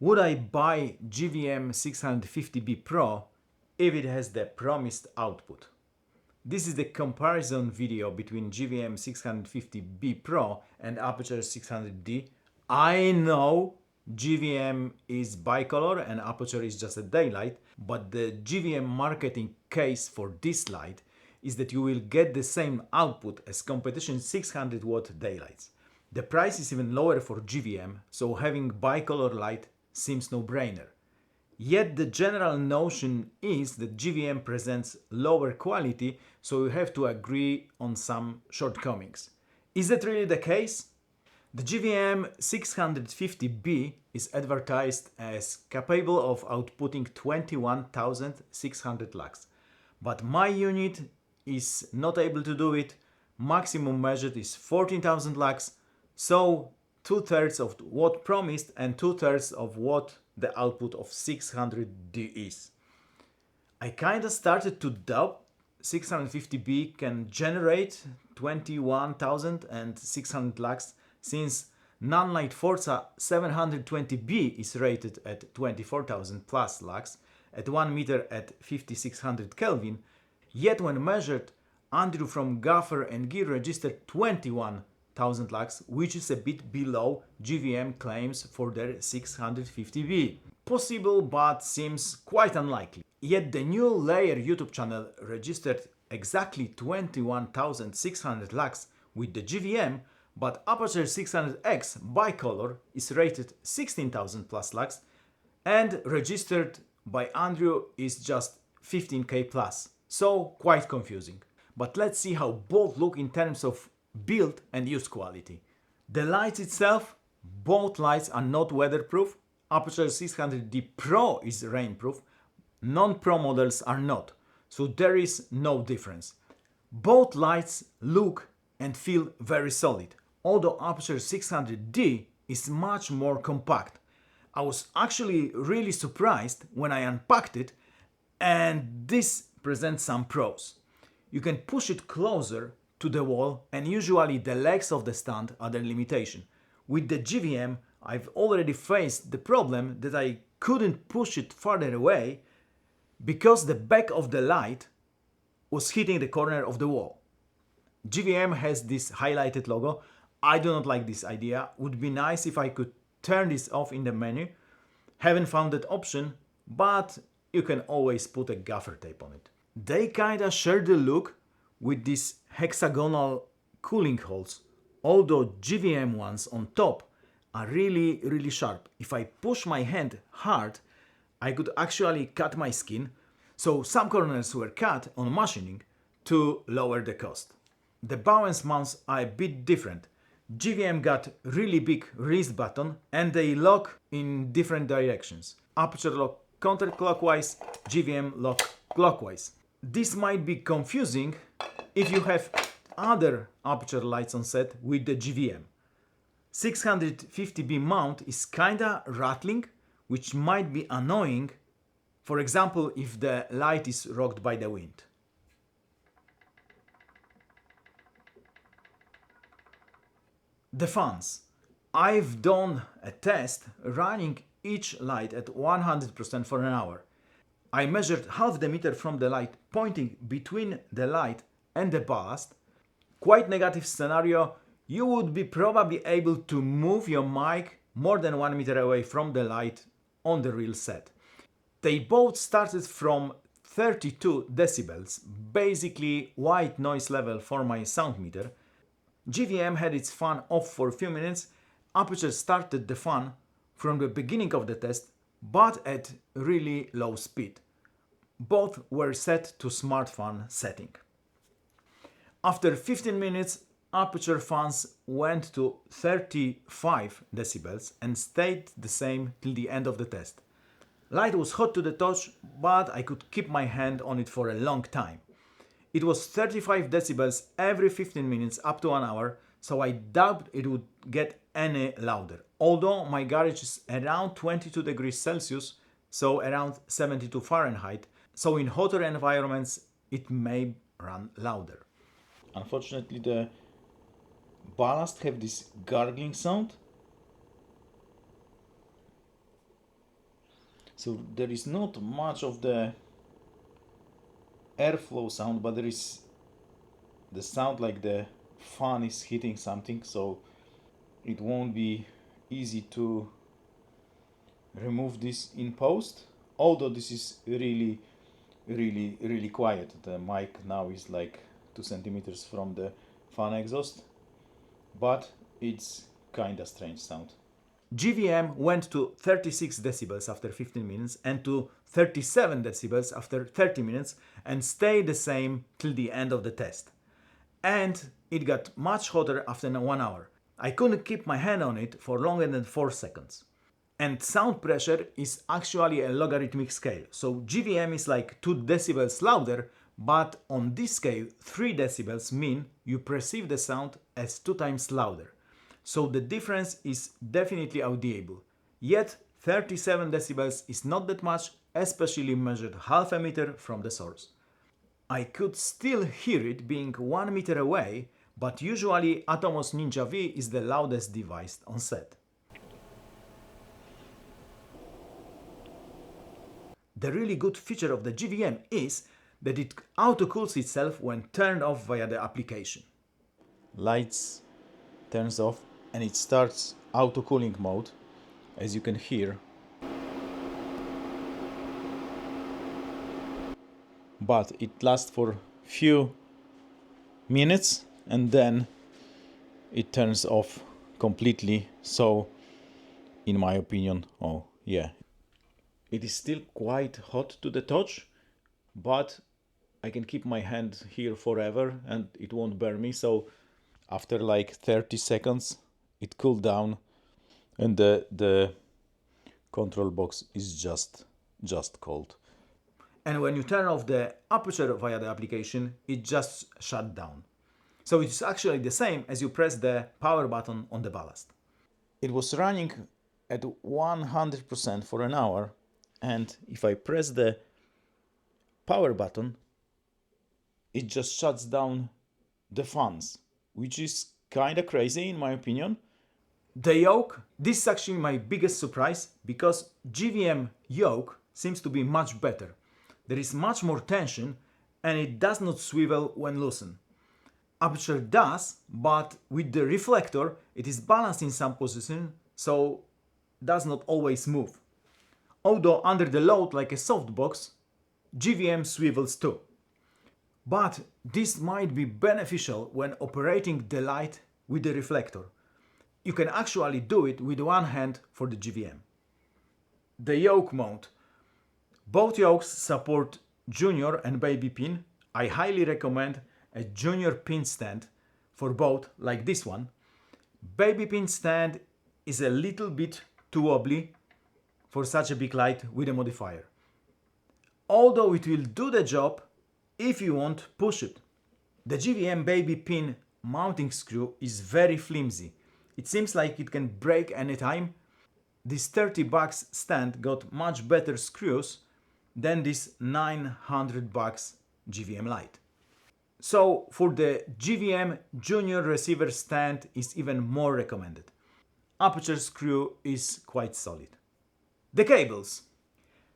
Would I buy GVM 650B Pro if it has the promised output? This is the comparison video between GVM 650B Pro and Aputure 600D. I know GVM is bicolor and Aputure is just a daylight, but the GVM marketing case for this light is that you will get the same output as competition 600 watt daylights. The price is even lower for GVM, so having bicolor light seems no-brainer. Yet the general notion is that GVM presents lower quality, so you have to agree on some shortcomings. Is that really the case? The GVM 650B is advertised as capable of outputting 21,600 lux, but my unit is not able to do it. Maximum measured is 14,000 lux, so 2/3 of what promised and 2/3 of what the output of 600D is. I kinda started to doubt 650B can generate 21,600 lux since Nunlite Forza 720B is rated at 24,000 plus lux at 1 meter at 5600 Kelvin, yet when measured, Andrew from Gaffer and Gear registered 21,000 lux, which is a bit below GVM Claims for their 650B. Possible, but seems quite unlikely. Yet the new Layer YouTube channel registered exactly 21,600 lux with the GVM, but Aputure 600X bicolor is rated 16,000 plus lux and registered by Andrew is just 15k plus, so quite confusing. But let's see how both look in terms of build and use quality. The lights itself, both lights are not weatherproof. Aputure 600D Pro is rainproof, non-Pro models are not, so there is no difference. Both lights look and feel very solid, although Aputure 600D is much more compact. I was actually really surprised when I unpacked it, and this presents some pros. You can push it closer to the wall, and usually the legs of the stand are the limitation. With the GVM, I've already faced the problem that I couldn't push it farther away because the back of the light was hitting the corner of the wall. GVM has this highlighted logo. I do not like this idea. Would be nice if I could turn this off in the menu. Haven't found that option, but you can always put a gaffer tape on it. They kinda share the look with these hexagonal cooling holes, although GVM ones on top are really sharp. If I push my hand hard, I could actually cut my skin, so some corners were cut on machining to lower the cost. The Bowens mounts are a bit different. GVM got really big release button and they lock in different directions. Aputure lock counterclockwise, GVM lock clockwise. This might be confusing if you have other Aputure lights on set with the GVM. 650B mount is kinda rattling, which might be annoying, for example if the light is rocked by the wind. The fans. I've done a test running each light at 100% for an hour. I measured half the meter from the light pointing between the light and the ballast. Quite negative scenario, you would be probably able to move your mic more than 1 meter away from the light on the real set. They both started from 32 decibels, basically white noise level for my sound meter. GVM had its fan off for a few minutes. Aputure started the fan from the beginning of the test, but at really low speed. Both were set to smart fan setting. After 15 minutes, Aputure fans went to 35 decibels and stayed the same till the end of the test. Light was hot to the touch, but I could keep my hand on it for a long time. It was 35 decibels every 15 minutes up to an hour, so I doubt it would get any louder. Although my garage is around 22 degrees Celsius, so around 72 Fahrenheit, so in hotter environments it may run louder. Unfortunately, the Ballasts have this gargling sound. So there is not much of the airflow sound, but there is the sound like the fan is hitting something, so it won't be easy to remove this in post, although this is really quiet. The mic now is like 2 centimeters from the fan exhaust, but it's kinda strange sound. GVM went to 36 decibels after 15 minutes and to 37 decibels after 30 minutes and stayed the same till the end of the test. And it got much hotter after 1 hour. I couldn't keep my hand on it for longer than 4 seconds. And sound pressure is actually a logarithmic scale, so GVM is like 2 decibels louder, but on this scale 3 decibels mean you perceive the sound as 2 times louder. So the difference is definitely audible. Yet 37 decibels is not that much, especially measured half a meter from the source. I could still hear it being 1 meter away, but usually Atomos Ninja V is the loudest device on set. The really good feature of the GVM is that it auto-cools itself when turned off via the application. Lights turns off and it starts auto-cooling mode, as you can hear. But it lasts for few minutes and then it turns off completely. So in my opinion, it is still quite hot to the touch, but I can keep my hand here forever and it won't burn me. So after like 30 seconds it cooled down and the control box is just cold. And when you turn off the aperture via the application, it just shut down. So it's actually the same as you press the power button on the ballast. It was running at 100% for an hour, and if I press the power button, it just shuts down the fans, which is kinda crazy in my opinion. The yoke, this is actually my biggest surprise, because GVM yoke seems to be much better. There is much more tension and it does not swivel when loosened. Aputure does, but with the reflector it is balanced in some position, so does not always move. Although under the load like a softbox, GVM swivels too. But this might be beneficial when operating the light with the reflector. You can actually do it with one hand for the GVM. The yoke mount. Both yokes support junior and baby pin. I highly recommend a junior pin stand for both, like this one. Baby pin stand is a little bit too wobbly for such a big light with a modifier. Although it will do the job if you won't push it. The GVM baby pin mounting screw is very flimsy. It seems like it can break anytime. This $30 stand got much better screws than this $900 GVM Lite. So for the GVM junior receiver stand is even more recommended. Aputure screw is quite solid. The cables.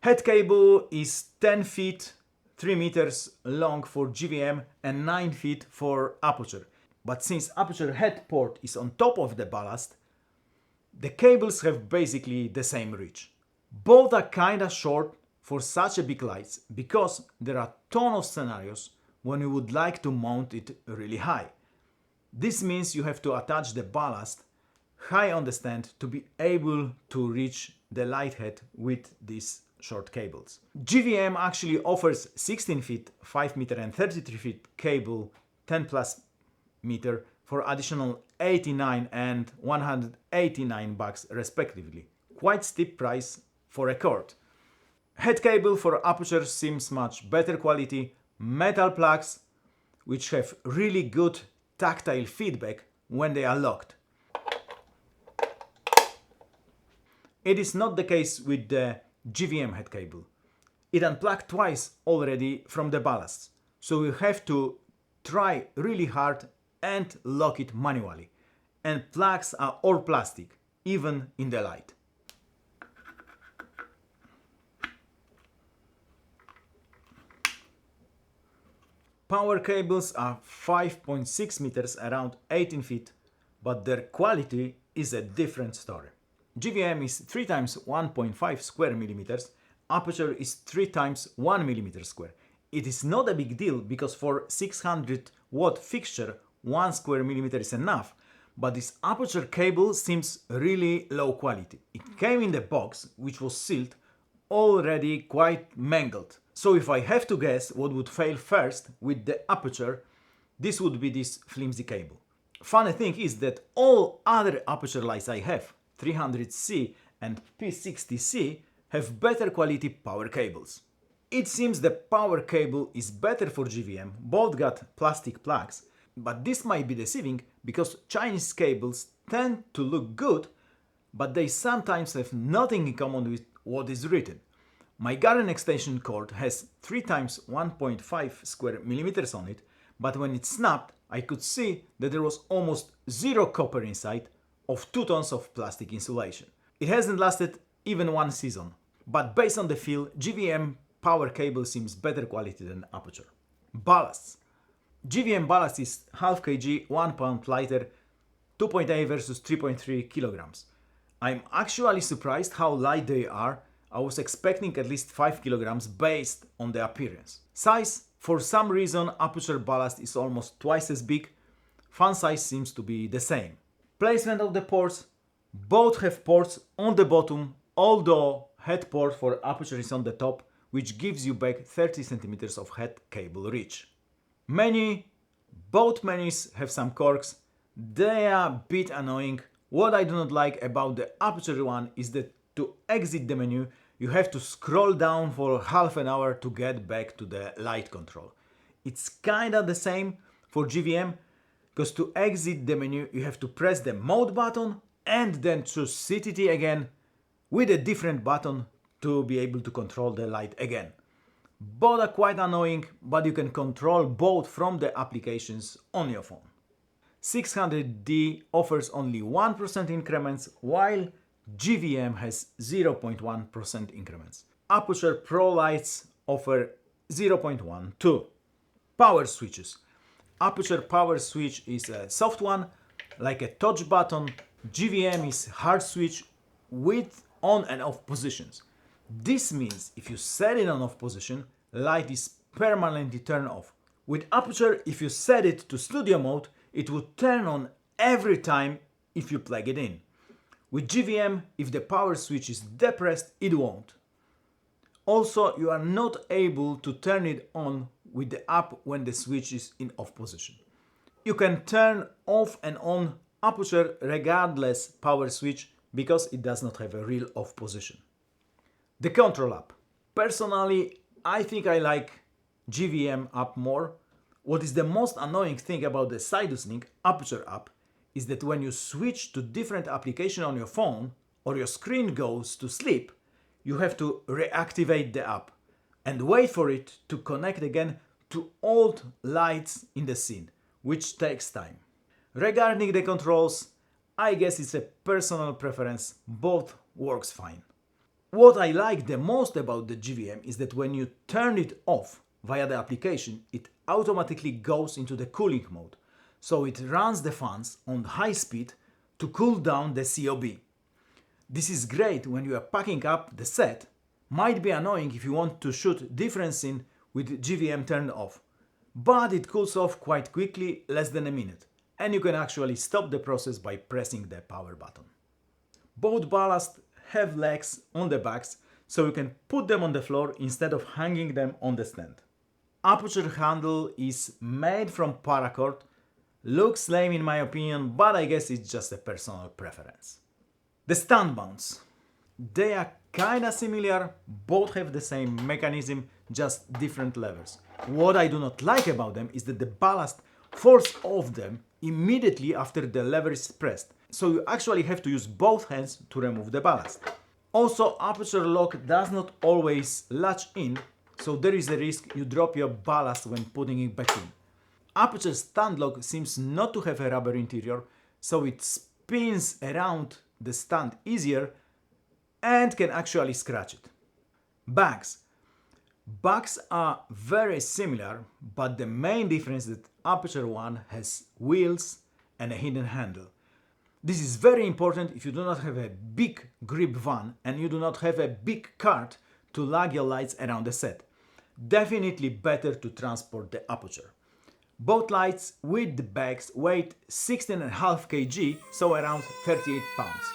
Head cable is 10 feet 3 meters long for GVM and 9 feet for Aputure. But since Aputure head port is on top of the ballast, the cables have basically the same reach. Both are kinda short for such a big lights because there are a ton of scenarios when you would like to mount it really high. This means you have to attach the ballast high on the stand to be able to reach the light head with these short cables. GVM actually offers 16 feet, 5 meter and 33 feet cable 10 plus meter for additional $89 and $189 respectively. Quite steep price for a cord. Head cable for Aputure seems much better quality, metal plugs which have really good tactile feedback when they are locked. It is not the case with the GVM head cable. It unplugged twice already from the ballasts, so you have to try really hard and lock it manually. And plugs are all plastic, even in the light. Power cables are 5.6 meters, around 18 feet, but their quality is a different story. GVM is 3 times 1.5 square millimeters, Aputure is 3 times 1 millimeter square. It is not a big deal because for 600 watt fixture 1 square millimeter is enough, but this Aputure cable seems really low quality. It came in the box, which was sealed, already quite mangled. So if I have to guess what would fail first with the Aputure, this would be this flimsy cable. Funny thing is that all other Aputure lights I have, 300C and P60c, have better quality power cables. It seems the power cable is better for GVM, both got plastic plugs, but this might be deceiving because Chinese cables tend to look good, but they sometimes have nothing in common with what is written. My garden extension cord has 3 times 1.5 square millimeters on it, but when it snapped, I could see that there was almost zero copper inside of 2 tons of plastic insulation. It hasn't lasted even 1 season, but based on the feel, GVM power cable seems better quality than Aputure. Ballasts. GVM ballast is half kg, 1 pound lighter, 2.8 versus 3.3 kilograms. I'm actually surprised how light they are. I was expecting at least 5 kilograms based on the appearance. Size, for some reason Aputure ballast is almost twice as big. Fan size seems to be the same. Placement of the ports, both have ports on the bottom, although head port for Aputure is on the top, which gives you back 30 cm of head cable reach. Menu, both menus have some corks. They are a bit annoying. What I do not like about the Aputure one is that to exit the menu you have to scroll down for half an hour to get back to the light control. It's kinda the same for GVM, because to exit the menu you have to press the mode button and then choose CTT again with a different button to be able to control the light again. Both are quite annoying, but you can control both from the applications on your phone. 600D offers only 1% increments, while GVM has 0.1% increments. Aputure Pro lights offer 0.12. Power switches. Aputure power switch is a soft one, like a touch button. GVM is hard switch with on and off positions. This means if you set it on off position, light is permanently turned off. With Aputure, if you set it to studio mode, it would turn on every time if you plug it in. With GVM, if the power switch is depressed, it won't. Also, you are not able to turn it on with the app when the switch is in off position. You can turn off and on Aputure regardless power switch because it does not have a real off position. The control app. Personally, I think I like GVM app more. What is the most annoying thing about the Sidus Link Aputure app is that when you switch to different application on your phone or your screen goes to sleep, you have to reactivate the app and wait for it to connect again to old lights in the scene, which takes time. Regarding the controls, I guess it's a personal preference, both works fine. What I like the most about the GVM is that when you turn it off via the application, it automatically goes into the cooling mode. So it runs the fans on high speed to cool down the COB. This is great when you are packing up the set. Might be annoying if you want to shoot different scene with GVM turned off, but it cools off quite quickly, less than a minute, and you can actually stop the process by pressing the power button. Both ballasts have legs on the backs, so you can put them on the floor instead of hanging them on the stand. Aputure handle is made from paracord. Looks lame in my opinion, but I guess it's just a personal preference. The stand mounts. They are kinda similar, both have the same mechanism, just different levers. What I do not like about them is that the ballast falls off them immediately after the lever is pressed, so you actually have to use both hands to remove the ballast. Also, Aputure lock does not always latch in, so there is a risk you drop your ballast when putting it back in. Aputure stand lock seems not to have a rubber interior, so it spins around the stand easier and can actually scratch it. Bags. Backs are very similar, but the main difference is that Aputure one has wheels and a hidden handle. This is very important if you do not have a big grip van and you do not have a big cart to lug your lights around the set. Definitely better to transport the Aputure. Both lights with the bags weigh 16.5 kg, so around 38 pounds.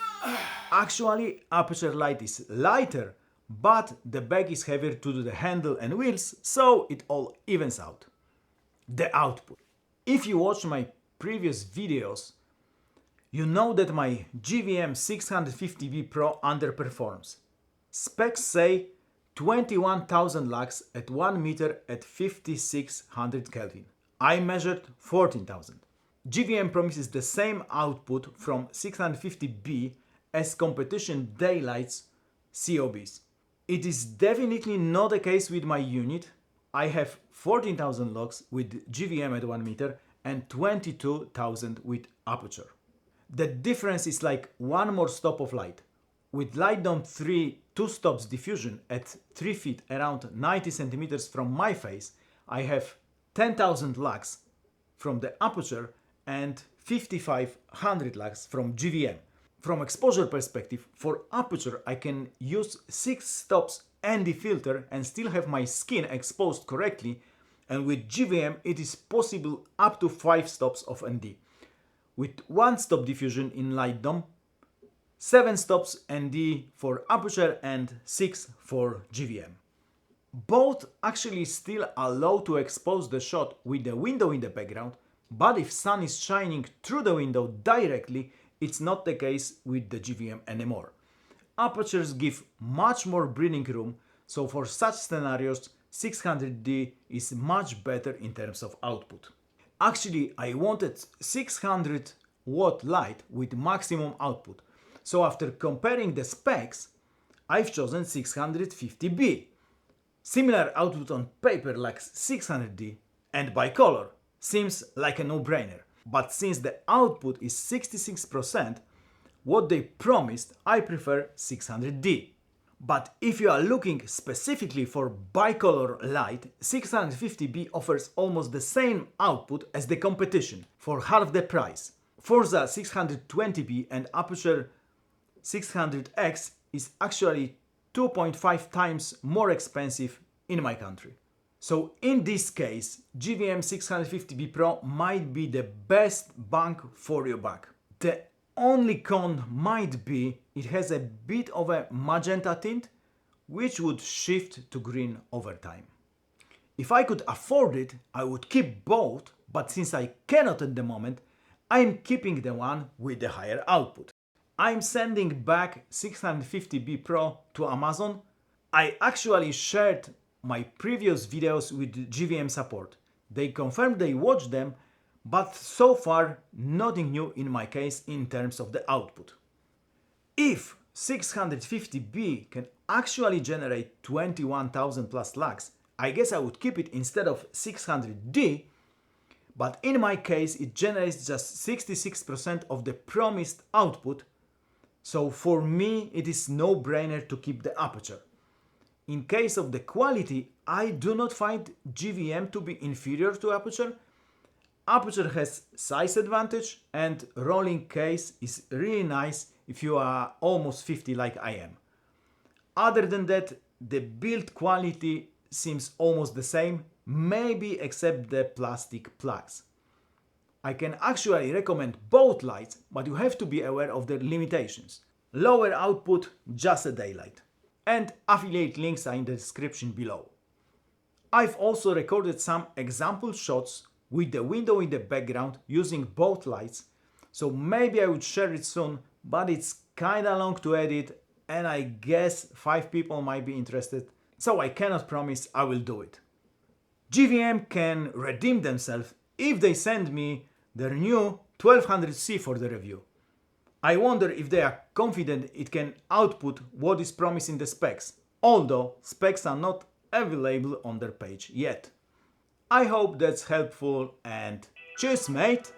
Actually, Aputure light is lighter, but the bag is heavier due to the handle and wheels, so it all evens out. The output. If you watch my previous videos, you know that my GVM 650V Pro underperforms. Specs say 21,000 lux at 1 meter at 5600 Kelvin. I measured 14,000. GVM promises the same output from 650B as competition daylights COBs. It is definitely not the case with my unit. I have 14,000 lux with GVM at 1 meter and 22,000 with Aputure. The difference is like one more stop of light. With Light Dome 3 2 stops diffusion at 3 feet around 90 centimeters from my face, I have 10,000 lux from the Aputure and 5,500 lux from GVM. From exposure perspective, for Aputure I can use 6 stops ND filter and still have my skin exposed correctly, and with GVM it is possible up to 5 stops of ND. With 1 stop diffusion in Light Dome, 7 stops ND for Aputure and 6 for GVM. Both actually still allow to expose the shot with the window in the background, but if sun is shining through the window directly, it's not the case with the GVM anymore. Aputures give much more breathing room, so for such scenarios 600D is much better in terms of output. Actually, I wanted 600 watt light with maximum output, so after comparing the specs, I've chosen 650B. Similar output on paper like 600D and by color seems like a no-brainer, but since the output is 66%, what they promised, I prefer 600D. But if you are looking specifically for bicolor light, 650B offers almost the same output as the competition for half the price. Forza 620B and Aputure 600X is actually 2.5 times more expensive in my country. So in this case, GVM 650B Pro might be the best bang for your buck. The only con might be it has a bit of a magenta tint, which would shift to green over time. If I could afford it, I would keep both, but since I cannot at the moment, I'm keeping the one with the higher output. I'm sending back 650B Pro to Amazon. I actually shared my previous videos with GVM support. They confirmed they watched them, but so far nothing new in my case in terms of the output. If 650B can actually generate 21,000 plus lux, I guess I would keep it instead of 600D, but in my case it generates just 66% of the promised output, so for me it is no-brainer to keep the Aputure. In case of the quality, I do not find GVM to be inferior to Aputure. Aputure has size advantage and rolling case is really nice if you are almost 50 like I am. Other than that, the build quality seems almost the same, maybe except the plastic plugs. I can actually recommend both lights, but you have to be aware of their limitations. Lower output, just a daylight. And affiliate links are in the description below. I've also recorded some example shots with the window in the background using both lights, so maybe I would share it soon, but it's kinda long to edit and I guess 5 people might be interested, so I cannot promise I will do it. GVM can redeem themselves if they send me their new 1200C for the review. I wonder if they are confident it can output what is promised in the specs, although specs are not available on their page yet. I hope that's helpful and cheers mate!